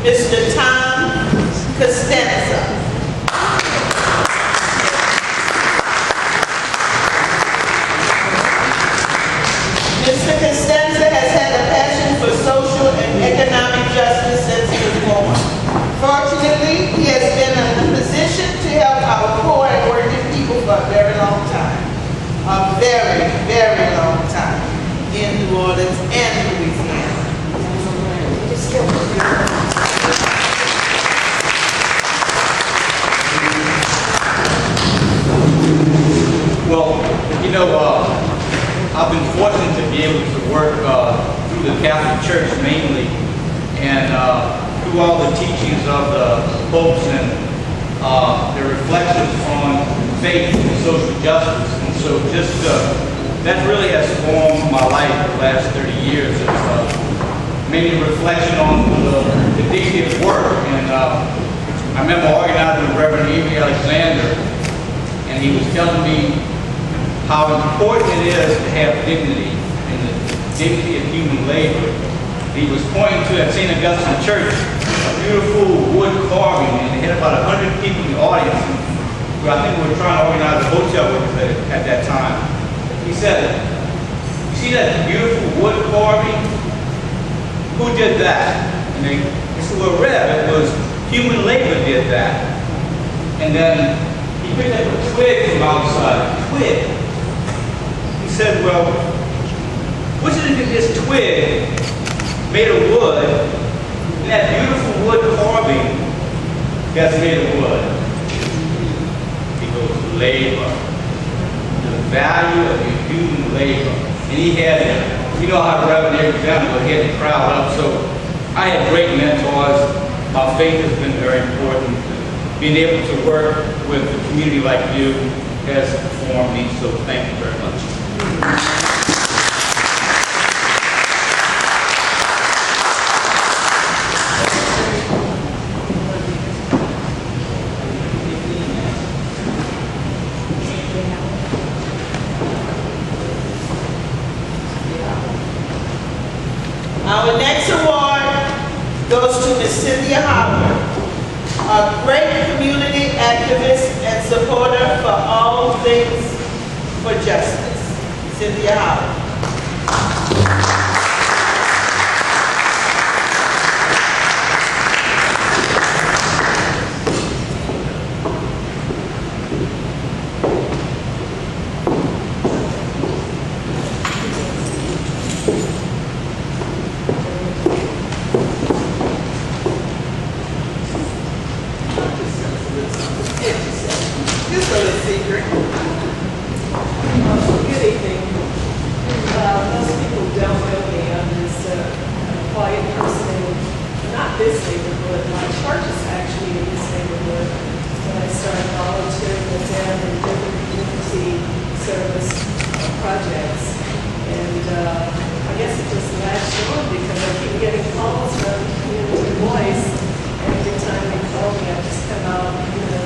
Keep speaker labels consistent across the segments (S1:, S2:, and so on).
S1: Mr. Tom Costanza. Mr. Costanza has had a passion for social and economic justice since he was born. Fortunately, he has been in a position to help our poor and working people for a very long time. A very, very long time in New Orleans and Louisiana.
S2: Well, you know, I've been fortunate to be able to work through the Catholic Church mainly, and through all the teachings of the popes and their reflections on faith and social justice. And so just that really has formed my life the last 30 years. It's mainly reflection on the dignity of work. And I remember organizing with Reverend A.V. Alexander, and he was telling me how important it is to have dignity and the dignity of human labor. He was pointing to at St. Augustine Church a beautiful wood carving, and they had about 100 people in the audience who I think were trying to organize a hotel with us at that time. He said, "You see that beautiful wood carving? Who did that?" And they said, "Well, Rev, it was human labor did that." And then he picked up a twig from outside. Twig. He said, "Well, what is it if this twig made of wood, and that beautiful wood carving that's made of wood?" He goes, "Labor. The value of your human labor." And he had, you know how the Reverend Alexander, he had the crowd up. So I had great mentors. My faith has been very important. Being able to work with a community like you has formed me, so thank you very much.
S1: Our next award goes to Ms. Cynthia Howard, a great community activist and supporter for all things for justice. Cynthia Howard. Just a little secret.
S3: Good evening. Most people don't know me. I'm just a quiet person in not this neighborhood. My church is actually in this neighborhood. When I started volunteering with them in different community service projects. And I guess it just latched on because I keep getting calls from Community Voice. And every time they call me, I just come out,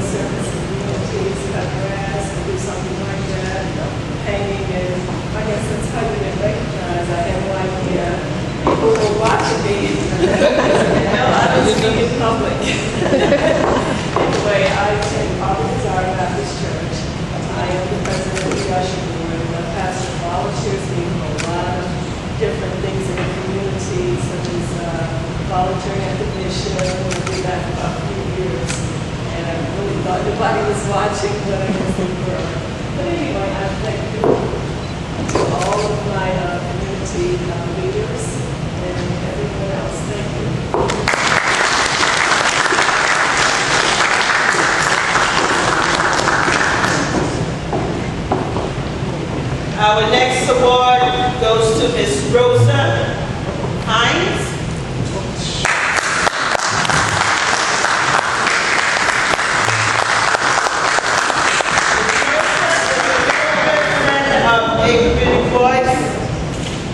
S3: service the communities, cut grass, and do something like that, painting, and I guess that's how you get recognized. I had no idea people were watching me. No, I don't speak in public. Anyway, I attend Our Baptist Church. I am the president of the usher board, and my pastor volunteers me for a lot of different things in the community, such as volunteering at the mission. I did that for about a few years. And I really thought nobody was watching, but I guess they were. But anyway, I thank you to all of my community leaders and everyone else. Thank you.
S1: Our next award goes to Ms. Rosa Hines. ACV Voice.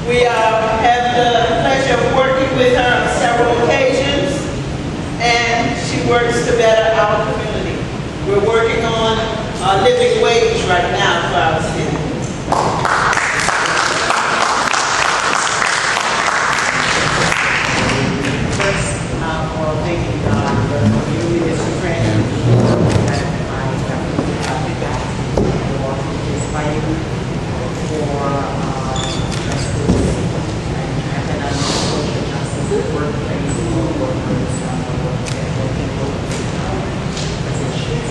S1: We have the pleasure of working with her on several occasions, and she works to better our community. We're working on a living wage right now for our city. First,
S4: workers, positions,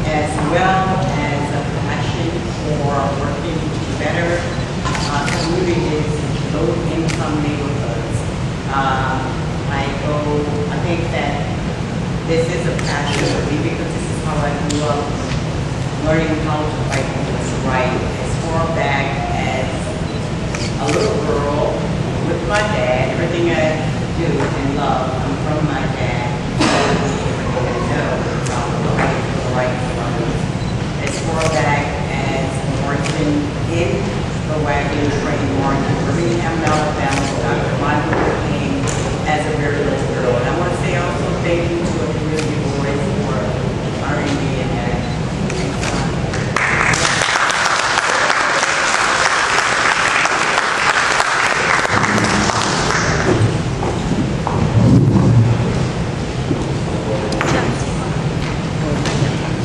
S4: as well as a passion for working to better communities in low-income neighborhoods. I think that this is a passion for me because this is how I grew up, learning how to fight for what's right. As far back as a little girl with my dad, everything I do and love, I'm from my dad. Everything I know about the fight for the rights of others. As far back as working in the wagon train march in Birmingham, Alabama, Dr. Martin Luther King as a very little girl. And I want to say also thank you to a community boys for honoring me in that.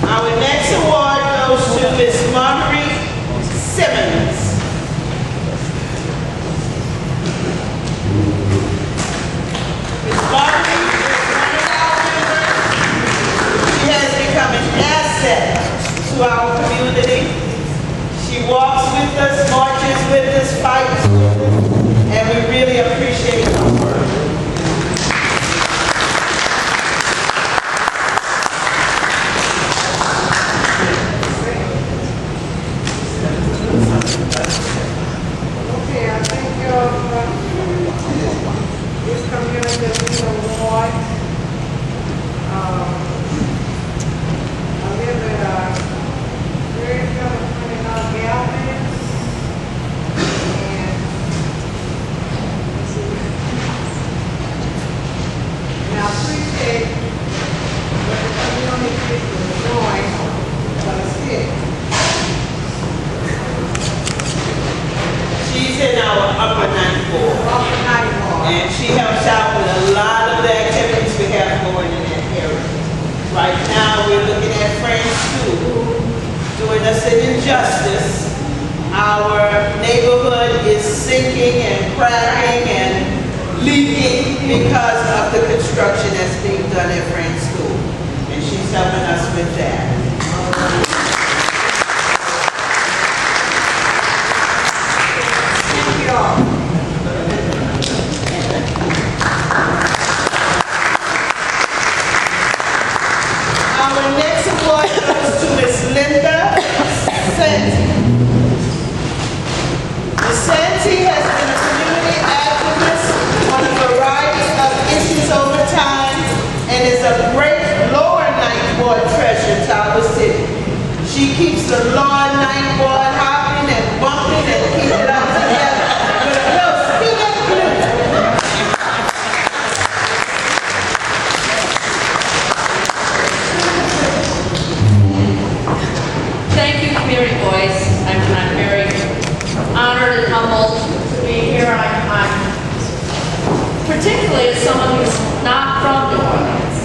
S1: Our next award goes to Miss Marguerite Simmons. Miss Marguerite is one of our members. She has become an asset to our community. She walks with us, marches with us, fights with us, and we really appreciate her work.
S5: Okay, I think this community award. I live at 3729 Galvin, and let's see. And I appreciate what the community is doing for the city.
S1: She's in our upper ninth ward. And she helps out with a lot of the activities we have going in that area. Right now, we're looking at Friends School, doing us an injustice. Our neighborhood is sinking and cracking and leaking because of the construction that's being done at Friends School. And she's helping us with that. Thank you all. Our next award goes to Miss Linda Santi. Ms. Santi has been a community activist on a variety of issues over time and is a great lower ninth ward treasure to our city. She keeps the lower ninth ward hopping and bumping and keeping it all together with a little spin and glue.
S6: Thank you, community voice. I'm very honored and humbled to be here. I'm particularly as someone who's not from New Orleans.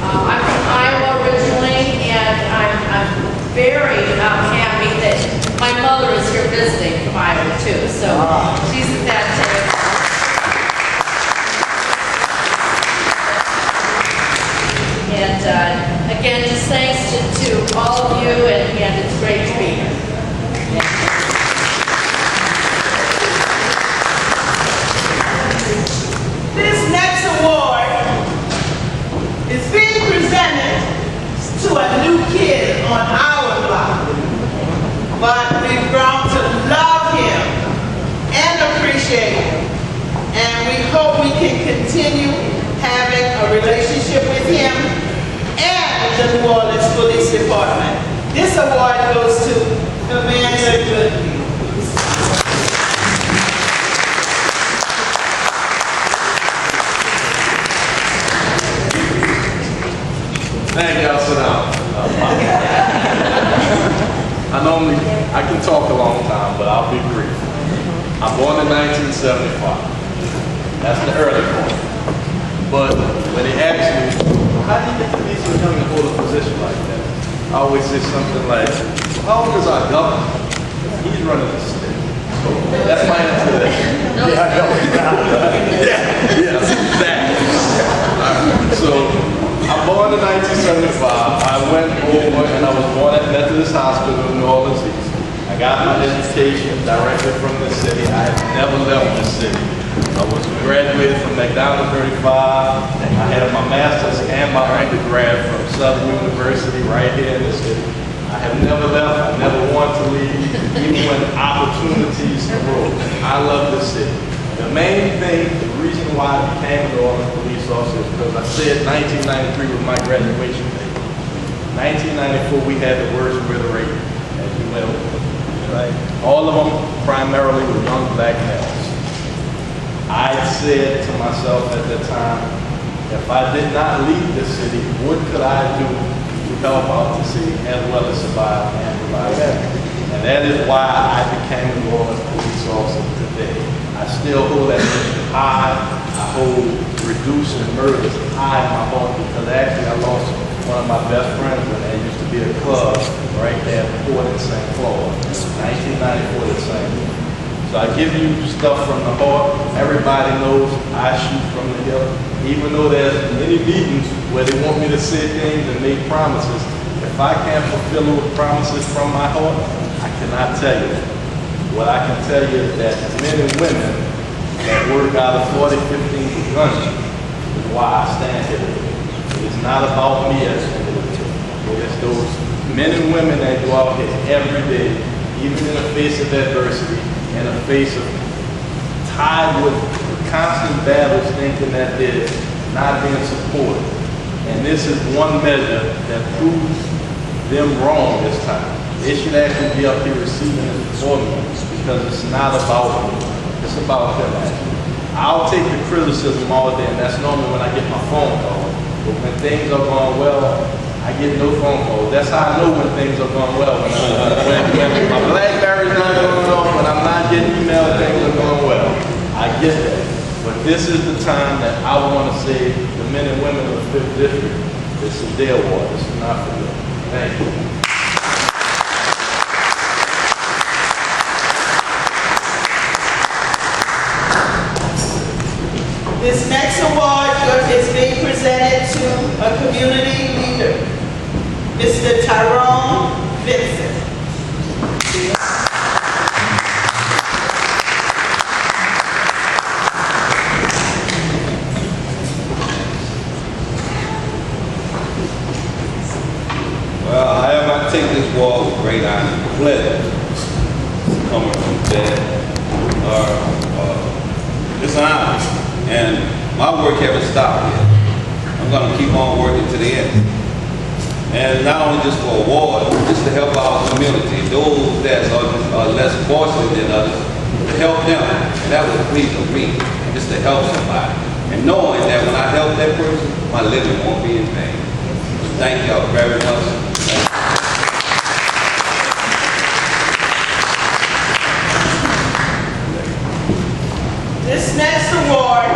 S6: I'm from Iowa originally, and I'm very happy that my mother is here visiting from Iowa too. So she's at that table. And again, just thanks to all of you, and it's great to be here.
S1: This next award is being presented to a new kid on our block. But we've grown to love him and appreciate him. And we hope we can continue having a relationship with him and the New Orleans Police Department. This award goes to Commander Goodview.
S7: Thank y'all, sit down. I can talk a long time, but I'll be brief. I'm born in 1975. That's the early part. But when they ask me, how do you get to be so young and hold a position like that? I always say something like, how old is our governor? He's running the state. So that's my answer to that. Yeah, I know. Yeah, exactly. born in 1975. I went over and I was born at Methodist Hospital in New Orleans East. I got my education directly from the city. I have never left the city. I was graduated from McDonald 35. I had my master's and my undergrad from Southern University right here in the city. I have never left. I never want to leave, even when opportunities arose. I love this city. The main thing, the reason why I became an New Orleans police officer is because I said 1993 was my graduation day. 1994, we had the worst murder rate, as you know. Right? All of them primarily were young black males. I said to myself at the time, if I did not leave the city, what could I do to help out the city as well as survive and provide better? And that is why I became a New Orleans police officer today. I still hold that mission high. I hold reducing murders high in my heart because actually I lost one of my best friends when there used to be a club right there at Port in St. Claude, 1994 the same year. So I give you stuff from the heart. Everybody knows I shoot from the hip. Even though there's many meetings where they want me to say things and make promises, if I can't fulfill those promises from my heart, I cannot tell you. What I can tell you is that men and women that work out of 40, 15 guns is why I stand here today. It's not about me as an individual. It's those men and women that go out here every day, even in the face of adversity, in the face of tied with constant battles, thinking that they're not being supported. And this is one measure that proves them wrong this time. They should actually be up here receiving this before me because it's not about me. It's about them actually. I'll take the criticism all day, and that's normally when I get my phone call. But when things are going well, I get no phone calls. That's how I know when things are going well. When my BlackBerry's not going off, when I'm not getting email, things are going well. I get that. But this is the time that I want to say the men and women of the 5th District, this is their war. This is not for them. Thank you.
S1: This next award is being presented to a community leader, Mr. Tyrone Vincent.
S8: Well, however, I take this award with great honor and pleasure. Coming from that, it's an honor. And my work haven't stopped yet. I'm going to keep on working to the end. And not only just for award, just to help our community, those that are less fortunate than others, to help them. And that was a plea of me, just to help somebody. And knowing that when I help that person, my living won't be in vain. Thank y'all very much.
S1: This next award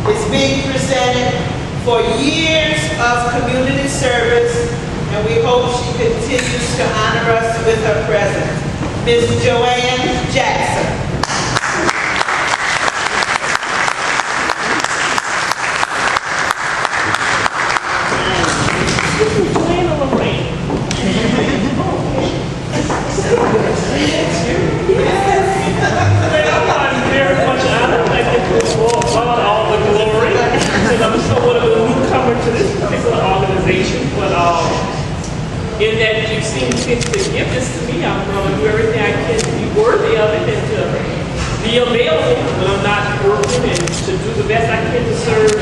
S1: is being presented for years of community service, and we hope she continues to honor us with her presence. Ms. Joanne Jackson.
S3: In that you seem fit to give this to me, I'm going to do everything I can to be worthy of it and to be available when I'm not working and to do the best I can to serve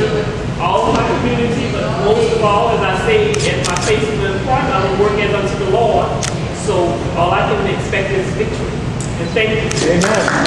S3: all of my community, but most of all, as I say at my face of employment, I will work as unto the Lord. So all I can expect is victory. And thank you.
S9: Amen.